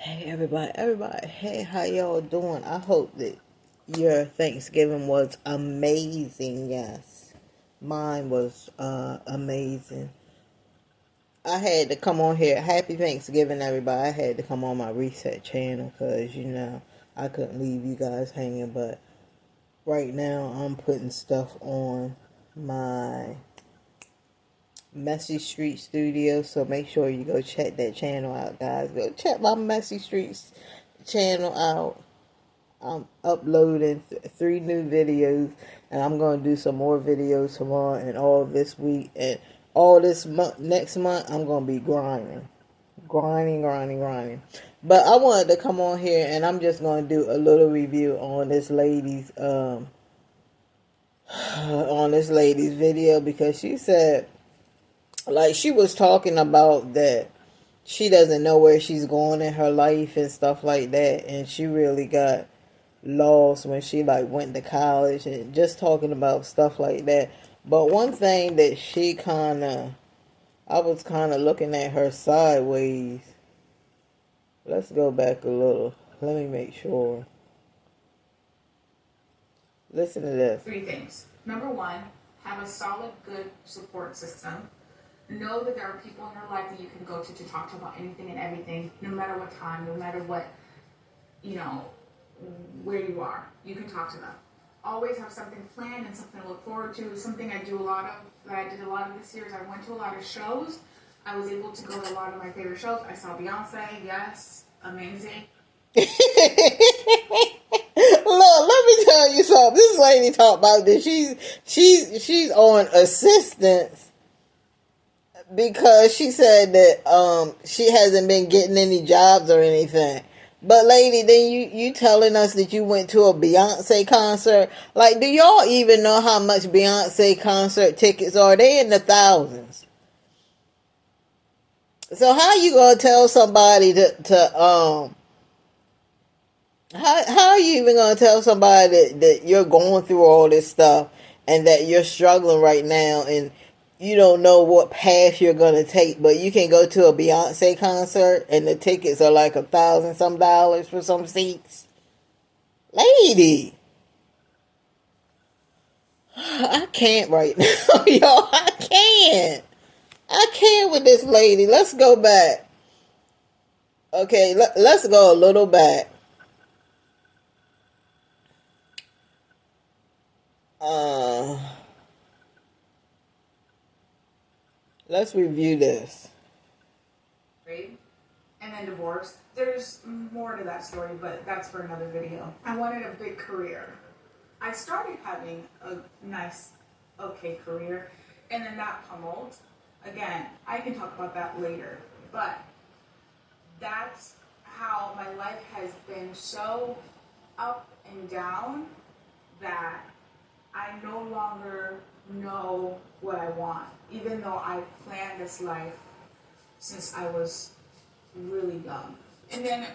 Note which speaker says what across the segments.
Speaker 1: Hey everybody, hey, how y'all doing? I hope that your Thanksgiving was amazing. Yes, mine was amazing. I had to come on here. Happy Thanksgiving, everybody. I had to come on my reset channel because, I couldn't leave you guys hanging. But right now, I'm putting stuff on my Messy Street Studio, so make sure you go check that channel out, guys. Go check my Messy Streets channel out. I'm uploading 3 new videos, and I'm going to do some more videos tomorrow and all this week and all this month. Next month, I'm going to be grinding. But I wanted to come on here, and I'm just going to do a little review on this lady's video, because she said, like, she was talking about that she doesn't know where she's going in her life and stuff like that, and she really got lost when she like went to college and just talking about stuff like that. But one thing that I was kind of looking at her sideways. Let's go back a little. Let me make sure. Listen to this.
Speaker 2: 3 things. Number 1, have a solid, good support system. Know that there are people in your life that you can go to talk to about anything and everything, no matter what time, no matter what, where you are. You can talk to them. Always have something planned and something to look forward to. Something I did a lot of this year is I went to a lot of shows. I was able to go to a lot of my favorite shows. I saw Beyonce, yes, amazing.
Speaker 1: Look, let me tell you something. This lady talked about this. She's on assistance because she said that she hasn't been getting any jobs or anything. But lady, then you telling us that you went to a Beyonce concert. Like, do y'all even know how much Beyonce concert tickets are? They in the thousands. So how you gonna tell somebody how are you even gonna tell somebody that you're going through all this stuff and that you're struggling right now and you don't know what path you're gonna take, but you can go to a Beyonce concert and the tickets are like $1,000 some dollars for some seats? Lady, I can't right now, y'all. I can't with this lady. Let's go back. Okay, let's go a little back. Let's review this.
Speaker 2: And then divorce. There's more to that story, but that's for another video. I wanted a big career. I started having a nice, okay career, and then that pummeled. Again, I can talk about that later, but that's how my life has been so up and down that I no longer know what I want, even though I planned this life since I was really young. And then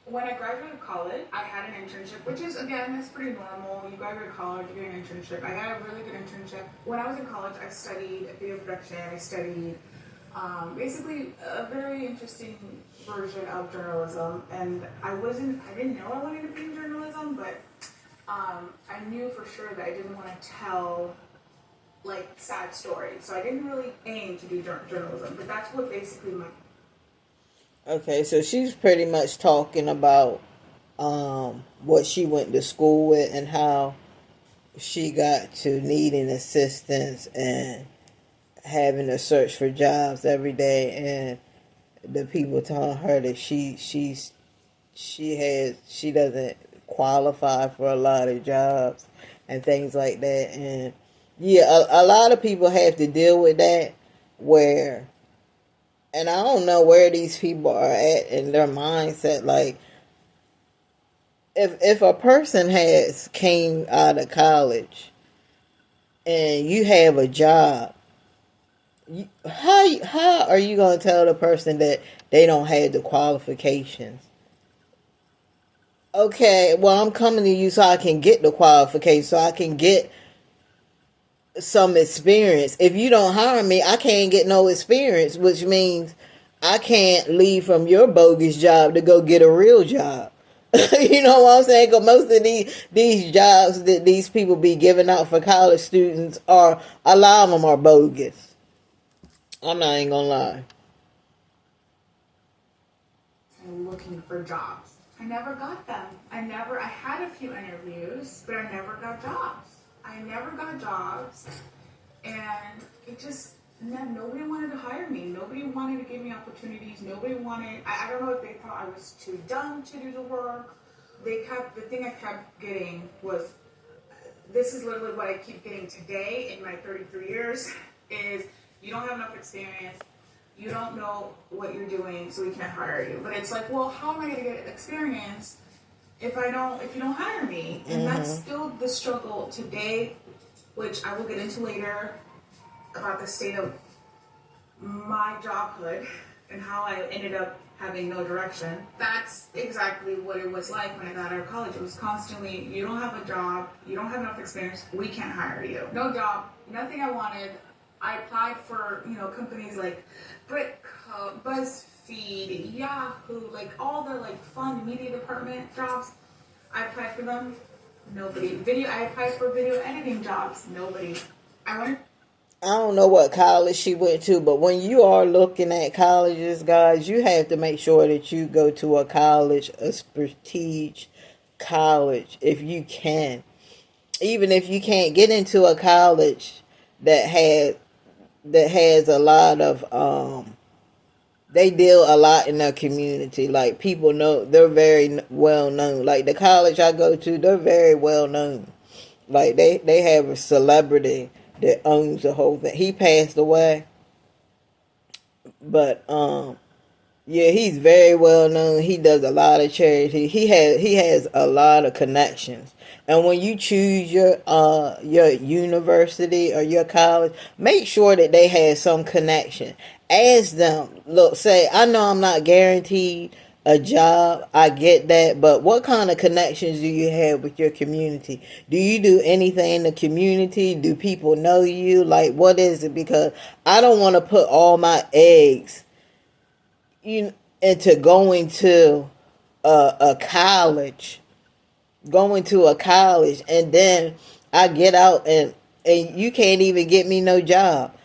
Speaker 2: when I graduated college, I had an internship, which is, again, that's pretty normal. You graduate college, you get an internship. I had a really good internship. When I was in college, I studied video production. I studied basically a very interesting version of journalism. And I didn't know I wanted to be in journalism, but I knew for sure that I didn't want to tell like sad stories. So I didn't really aim to do journalism, but that's what basically my...
Speaker 1: Okay, so she's pretty much talking about what she went to school with and how she got to needing assistance and having to search for jobs every day, and the people telling her that she doesn't qualify for a lot of jobs and things like that. And yeah, a lot of people have to deal with that, where, and I don't know where these people are at in their mindset. Like, if a person came out of college and you have a job, how are you going to tell the person that they don't have the qualifications? Okay, well, I'm coming to you so I can get the qualifications, so I can get some experience. If you don't hire me, I can't get no experience, which means I can't leave from your bogus job to go get a real job. You know what I'm saying? Because most of these jobs that these people be giving out for college students are, a lot of them are bogus. I'm not even gonna lie.
Speaker 2: Looking for jobs. I never got them. I had a few interviews, but I never got jobs. I never got jobs. And it just, nobody wanted to hire me. Nobody wanted to give me opportunities. Nobody wanted, I don't know if they thought I was too dumb to do the work. The thing I kept getting was, this is literally what I keep getting today in my 33 years, is you don't have enough experience. You don't know what you're doing, so we can't hire you. But it's like, well, how am I going to get experience if you don't hire me? And that's still the struggle today, which I will get into later, about the state of my jobhood and how I ended up having no direction. That's exactly what it was like when I got out of college. It was constantly, you don't have a job, you don't have enough experience, we can't hire you. No job, nothing I wanted. I applied for, companies like BuzzFeed, Yahoo, like all the fun media department jobs. I applied for them. Nobody. I applied for video editing jobs. Nobody.
Speaker 1: I don't know what college she went to, but when you are looking at colleges, guys, you have to make sure that you go to a college, a prestige college, if you can. Even if you can't get into a college that has a lot of they deal a lot in their community. Like, people know, they're very well known. Like the college I go to, they're very well known. Like they have a celebrity that owns the whole thing. He passed away, but yeah, he's very well known. He does a lot of charity. He has a lot of connections. And when you choose your university or your college, make sure that they have some connection. Ask them. Look, say, I know I'm not guaranteed a job. I get that, but what kind of connections do you have with your community? Do you do anything in the community? Do people know you? Like, what is it? Because I don't want to put all my eggs into going to a college, and then I get out and you can't even get me no job.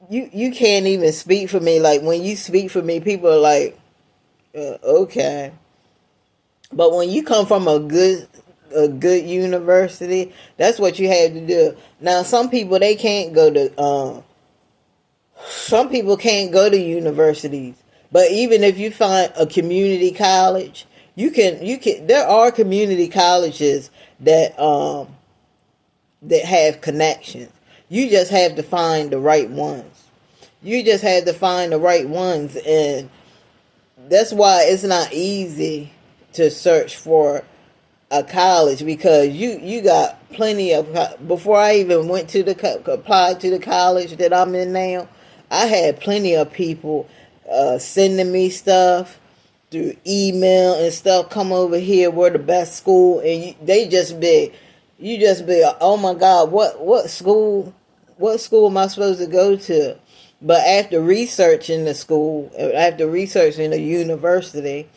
Speaker 1: You can't even speak for me. Like, when you speak for me, people are like, okay. But when you come from a good university, that's what you have to do. Now, some people, they can't go to some people can't go to universities. But even if you find a community college, you can there are community colleges that have connections. You just have to find the right ones. And that's why it's not easy to search for a college, because you got plenty of, before I even went to applied to the college that I'm in now, I had plenty of people sending me stuff through email and stuff. Come over here, we're the best school, and you just be, oh my God, what school am I supposed to go to? But after researching the university,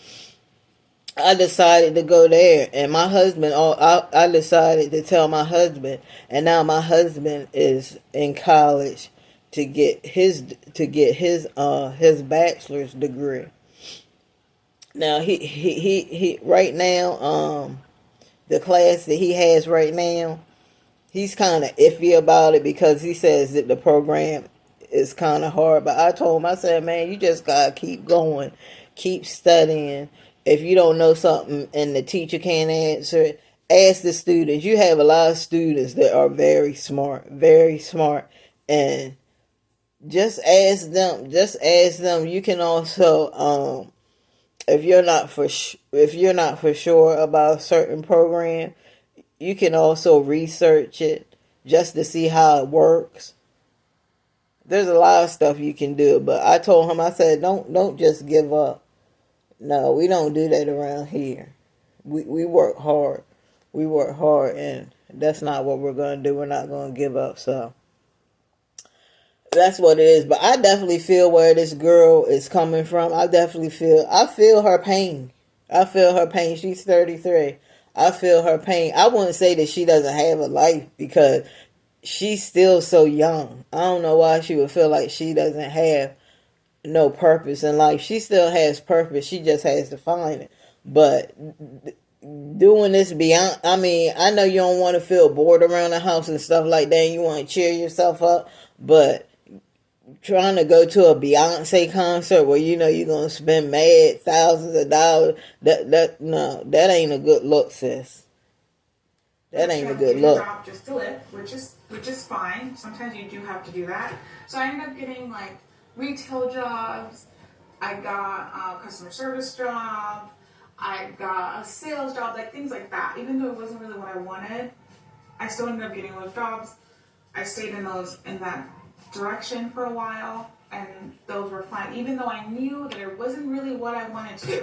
Speaker 1: I decided to go there, and my husband, I decided to tell my husband, and now my husband is in college to get his bachelor's degree. Now he right now, the class that he has right now, he's kind of iffy about it, because he says that the program is kind of hard. But I told him, I said, man, you just gotta keep going, keep studying. If you don't know something and the teacher can't answer it, ask the students. You have a lot of students that are very smart, and just ask them. You can also, if you're not for sure about a certain program, you can also research it just to see how it works. There's a lot of stuff you can do, but I told him, I said, don't just give up. No, we don't do that around here. We work hard. And that's not what we're going to do. We're not going to give up. So That's what it is. But I definitely feel where this girl is coming from. I feel her pain. I feel her pain. She's 33. I feel her pain. I wouldn't say that she doesn't have a life because she's still so young. I don't know why she would feel like she doesn't have no purpose in life. She still has purpose. She just has to find it. But doing this beyond, I mean, I know you don't want to feel bored around the house and stuff like that, and you want to cheer yourself up, but trying to go to a Beyonce concert where you know you're gonna spend mad thousands of dollars, that ain't a good look, sis. That ain't a good
Speaker 2: get a
Speaker 1: look.
Speaker 2: job just to live, which is fine. Sometimes you do have to do that. So I ended up getting like retail jobs. I got a customer service job. I got a sales job, like things like that. Even though it wasn't really what I wanted, I still ended up getting those jobs. I stayed in that direction for a while, and those were fine. Even though I knew that it wasn't really what I wanted to do.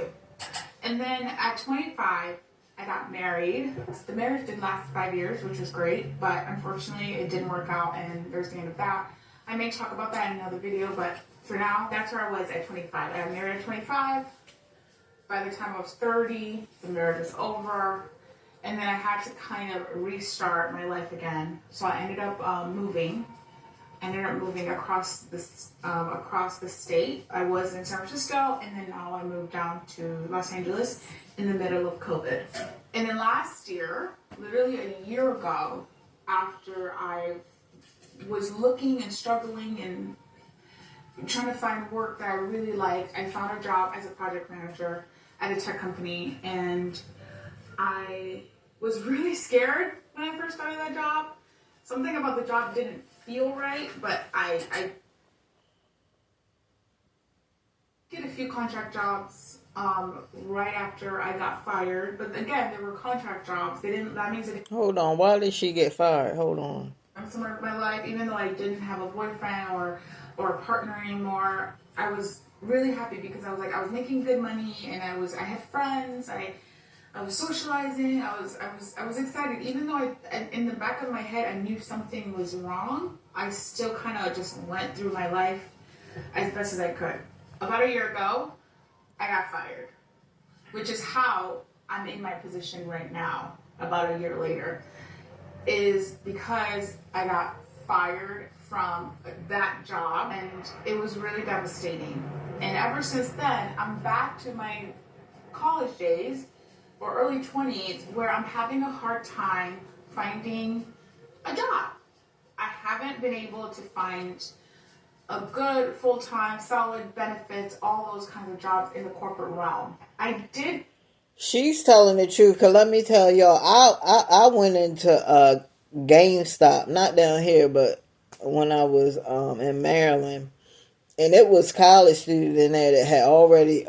Speaker 2: And then at 25, I got married. The marriage did last 5 years, which was great, but unfortunately it didn't work out, and there's the end of that. I may talk about that in another video, but for now, that's where I was at 25. I got married at 25. By the time I was 30, the marriage was over, and then I had to kind of restart my life again. So I ended up moving. Across the state. I was in San Francisco, and then now I moved down to Los Angeles in the middle of COVID. And then last year, literally a year ago, after I was looking and struggling and trying to find work that I really liked, I found a job as a project manager at a tech company, and I was really scared when I first started that job. Something about the job didn't feel right, but I did a few contract jobs right after I got fired. But again, they were contract jobs. That means that
Speaker 1: Hold on. Why did she get fired? Hold on.
Speaker 2: I'm somewhere in my life, even though I didn't have a boyfriend or a partner anymore, I was really happy because I was making good money, and I had friends. I was socializing. I was excited. Even though in the back of my head, I knew something was wrong, I still kind of just went through my life as best as I could. About a year ago, I got fired, which is how I'm in my position right now, about a year later, is because I got fired from that job, and it was really devastating. And ever since then, I'm back to my college days or early 20s where I'm having a hard time finding a job. I haven't been able to find a good full-time, solid benefits, all those kinds of jobs in the corporate realm. I did.
Speaker 1: She's telling the truth, because let me tell y'all, I went into GameStop, not down here, but when I was in Maryland, and it was college students in there that had already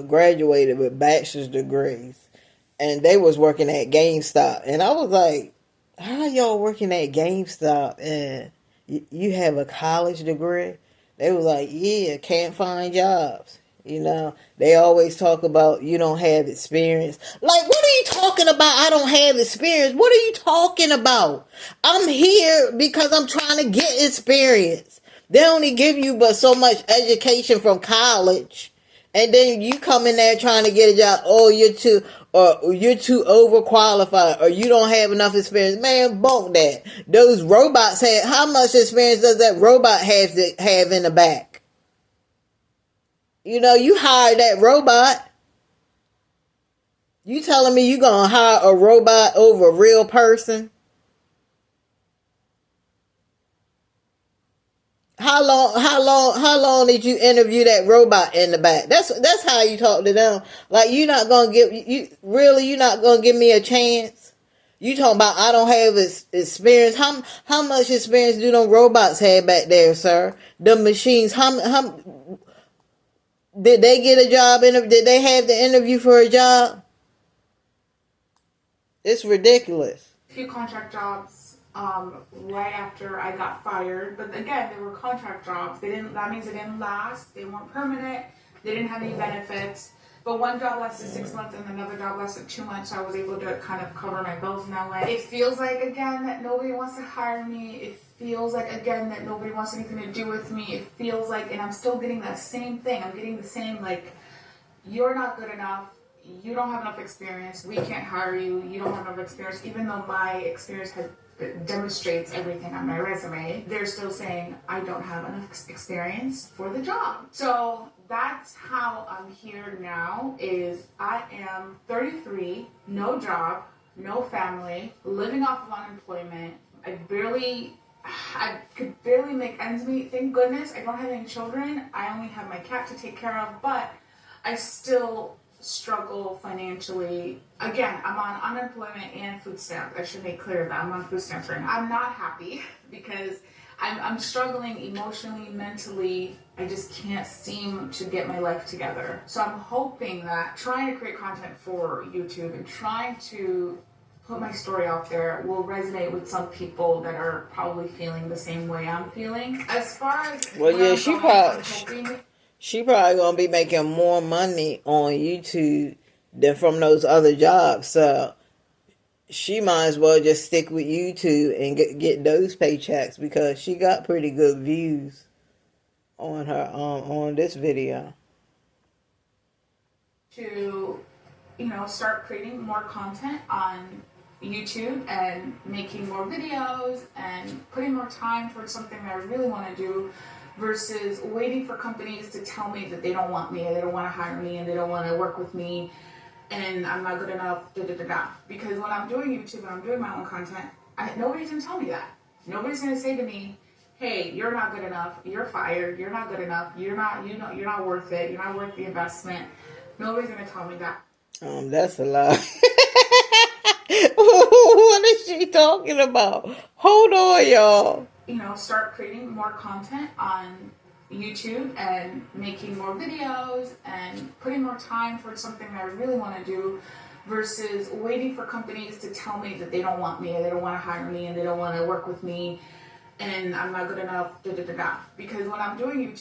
Speaker 1: graduated with bachelor's degrees, and they was working at GameStop, and I was like, how y'all working at GameStop and you have a college degree? They was like, yeah, can't find jobs. You know, they always talk about you don't have experience. Like, what are you talking about? I don't have experience. What are you talking about? I'm here because I'm trying to get experience. They only give you but so much education from college. And then you come in there trying to get a job. Oh, you're too overqualified, or you don't have enough experience. Man, bunk that. Those robots have, how much experience does that robot have in the back? You know, you hired that robot. You telling me you gonna hire a robot over a real person? How long did you interview that robot in the back? That's how you talk to them. Like, you're not gonna give me a chance? You talking about I don't have experience? How much experience do them robots have back there, sir? The machines. How did they get a job? Did they have the interview for a job? It's ridiculous.
Speaker 2: A few contract jobs right after I got fired, but again, they were contract jobs. That means they didn't last. They weren't permanent. They didn't have any benefits. But one job lasted 6 months and another job lasted 2 months, so I was able to kind of cover my bills in that way. It feels like, again, that nobody wants to hire me. It feels like, again, that nobody wants anything to do with me. It feels like, and I'm still getting that same thing. I'm getting the same, like, you're not good enough. You don't have enough experience. We can't hire you. You don't have enough experience. Even though my experience demonstrates everything on my resume, they're still saying I don't have enough experience for the job. So that's how I'm here now. Is I am 33, no job, no family, living off of unemployment. I could barely make ends meet. Thank goodness I don't have any children. I only have my cat to take care of, but I still struggle financially. Again, I'm on unemployment and food stamps. I should make clear that I'm on food stamps right now. I'm not happy because I'm struggling emotionally, mentally. I just can't seem to get my life together. So I'm hoping that trying to create content for YouTube and trying to put my story out there will resonate with some people that are probably feeling the same way I'm feeling. As far as
Speaker 1: she probably gonna be making more money on YouTube than from those other jobs. So she might as well just stick with YouTube and get those paychecks because she got pretty good views on her on this video.
Speaker 2: To start creating more content on YouTube and making more videos and putting more time towards something that I really want to do, versus waiting for companies to tell me that they don't want me, and they don't want to hire me, and they don't want to work with me, and I'm not good enough, Because when I'm doing YouTube and I'm doing my own content, nobody's going to tell me that. Nobody's going to say to me, hey, you're not good enough, you're fired, you're not good enough, you're not worth it, you're not worth the investment. Nobody's going to tell me that.
Speaker 1: That's a lie. What is she talking about? Hold on, y'all.
Speaker 2: Start creating more content on YouTube and making more videos and putting more time towards something that I really want to do, versus waiting for companies to tell me that they don't want me, and they don't want to hire me, and they don't want to work with me, and I'm not good enough, Because when I'm doing YouTube